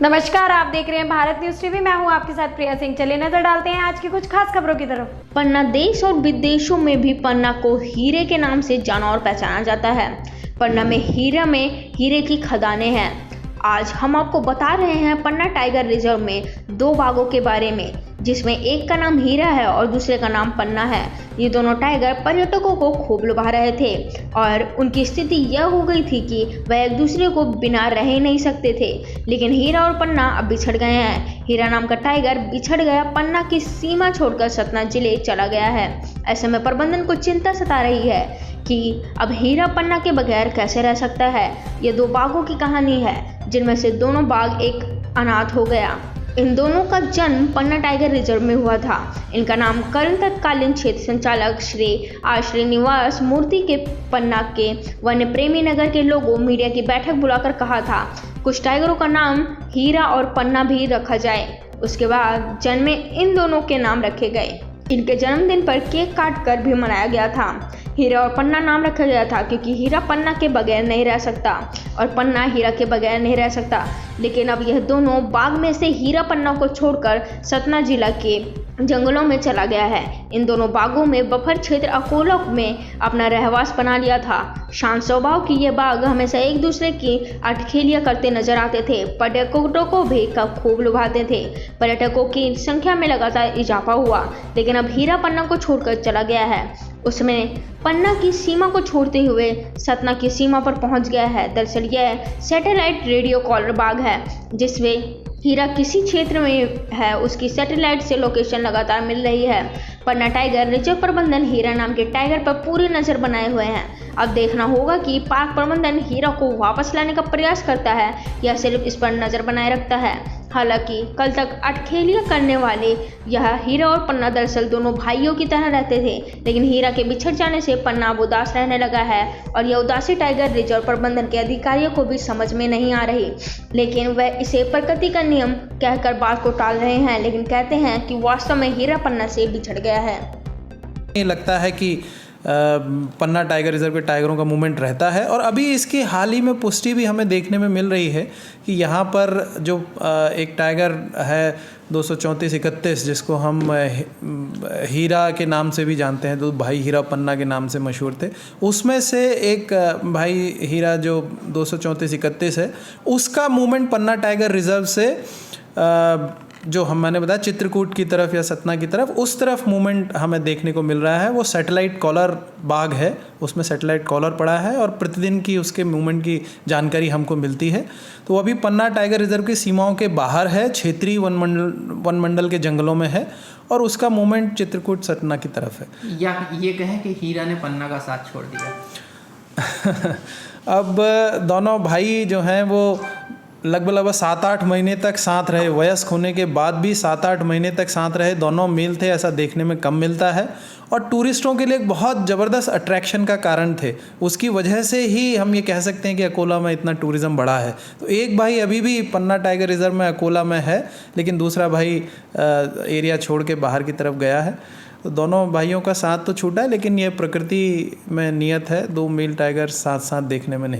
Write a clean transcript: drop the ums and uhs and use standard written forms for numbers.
नमस्कार, आप देख रहे हैं भारत न्यूज टीवी। मैं हूं आपके साथ प्रिया सिंह। चलिए नजर डालते हैं आज की कुछ खास खबरों की तरफ। पन्ना देश और विदेशों में भी पन्ना को हीरे के नाम से जाना और पहचाना जाता है। पन्ना में हीरे की खदानें हैं। आज हम आपको बता रहे हैं पन्ना टाइगर रिजर्व में दो बाघों के बारे में, जिसमें एक का नाम हीरा है और दूसरे का नाम पन्ना है। ये दोनों टाइगर पर्यटकों को खूब लुभा रहे थे और उनकी स्थिति यह हो गई थी कि वह एक दूसरे को बिना रह ही नहीं सकते थे। लेकिन हीरा और पन्ना अब बिछड़ गए हैं। हीरा नाम का टाइगर बिछड़ गया, पन्ना की सीमा छोड़कर सतना जिले चला गया है। ऐसे में प्रबंधन को चिंता सता रही है कि अब हीरा पन्ना के बगैर कैसे रह सकता है। ये दो बाघों की कहानी है, जिनमें से दोनों बाघ एक अनाथ हो गया। इन दोनों का जन्म पन्ना टाइगर रिजर्व में हुआ था। इनका नामकरण तत्कालीन क्षेत्र संचालक श्री श्रीनिवास मूर्ति के पन्ना के वन्य प्रेमी नगर के लोगों मीडिया की बैठक बुलाकर कहा था कुछ टाइगरों का नाम हीरा और पन्ना भी रखा जाए। उसके बाद जन्मे इन दोनों के नाम रखे गए। इनके जन्मदिन पर केक काट कर भी मनाया गया था। हीरा और पन्ना नाम रखा गया था क्योंकि हीरा पन्ना के बगैर नहीं रह सकता और पन्ना हीरा के बगैर नहीं रह सकता। लेकिन अब यह दोनों बाघ में से हीरा पन्ना को छोड़कर सतना जिला के जंगलों में चला गया है। इन दोनों बाघों में बफर क्षेत्र अकोला में अपना रहवास बना लिया था। शांत स्वभाव की ये बाघ हमेशा एक दूसरे की अटखेलियां करते नजर आते थे। पर्यटकों को भी खूब लुभाते थे। पर्यटकों की संख्या में लगातार इजाफा हुआ, लेकिन अब हीरा पन्ना को छोड़कर चला गया है। उसमें पन्ना की सीमा को छोड़ते हुए सतना की सीमा पर पहुंच गया है। दरअसल यह सैटेलाइट रेडियो कॉलर बाघ है, जिसमें हीरा किसी क्षेत्र में है उसकी सैटेलाइट से लोकेशन लगातार मिल रही है। पन्ना टाइगर रिजर्व प्रबंधन हीरा नाम के टाइगर पर पूरी नज़र बनाए हुए हैं। अब देखना होगा कि पार्क प्रबंधन हीरा को वापस लाने का प्रयास करता है या सिर्फ इस पर नज़र बनाए रखता है। हालांकि कल तक अटखेलियां करने वाले यह हीरा और पन्ना दरअसल दोनों भाइयों की तरह रहते थे, लेकिन हीरा के बिछड़ जाने से पन्ना अब उदास रहने लगा है और यह उदासी टाइगर रिजर्व प्रबंधन के अधिकारियों को भी समझ में नहीं आ रही। लेकिन वह इसे प्रकृति का नियम कहकर बात को टाल रहे हैं, लेकिन कहते हैं कि वास्तव में हीरा पन्ना से बिछड़ गया है। लगता है कि पन्ना टाइगर रिजर्व के टाइगरों का मूवमेंट रहता है और अभी इसकी हाल ही में पुष्टि भी हमें देखने में मिल रही है कि यहाँ पर जो एक टाइगर है 234-31 जिसको हम हीरा के नाम से भी जानते हैं, तो भाई हीरा पन्ना के नाम से मशहूर थे, उसमें से एक भाई हीरा जो 234-31 है, उसका मूवमेंट पन्ना टाइगर रिजर्व से जो मैंने बताया चित्रकूट की तरफ या सतना की तरफ, उस तरफ मूवमेंट हमें देखने को मिल रहा है। वो सैटेलाइट कॉलर बाघ है, उसमें सैटेलाइट कॉलर पड़ा है और प्रतिदिन की उसके मूवमेंट की जानकारी हमको मिलती है। तो अभी पन्ना टाइगर रिजर्व की सीमाओं के बाहर है, क्षेत्रीय वन मंडल के जंगलों में है और उसका मूवमेंट चित्रकूट सतना की तरफ है। या ये कहें कि हीरा ने पन्ना का साथ छोड़ दिया। अब दोनों भाई जो हैं वो लगभग 7-8 महीने तक साथ रहे। वयस्क होने के बाद भी 7-8 महीने तक साथ रहे। दोनों मेल थे, ऐसा देखने में कम मिलता है और टूरिस्टों के लिए एक बहुत ज़बरदस्त अट्रैक्शन का कारण थे। उसकी वजह से ही हम ये कह सकते हैं कि अकोला में इतना टूरिज़्म बढ़ा है। तो एक भाई अभी भी पन्ना टाइगर रिजर्व में अकोला में है, लेकिन दूसरा भाई एरिया छोड़ के बाहर की तरफ गया है। तो दोनों भाइयों का साथ तो छूटा है, लेकिन ये प्रकृति में नियत है, दो मेल टाइगर साथ साथ देखने में नहीं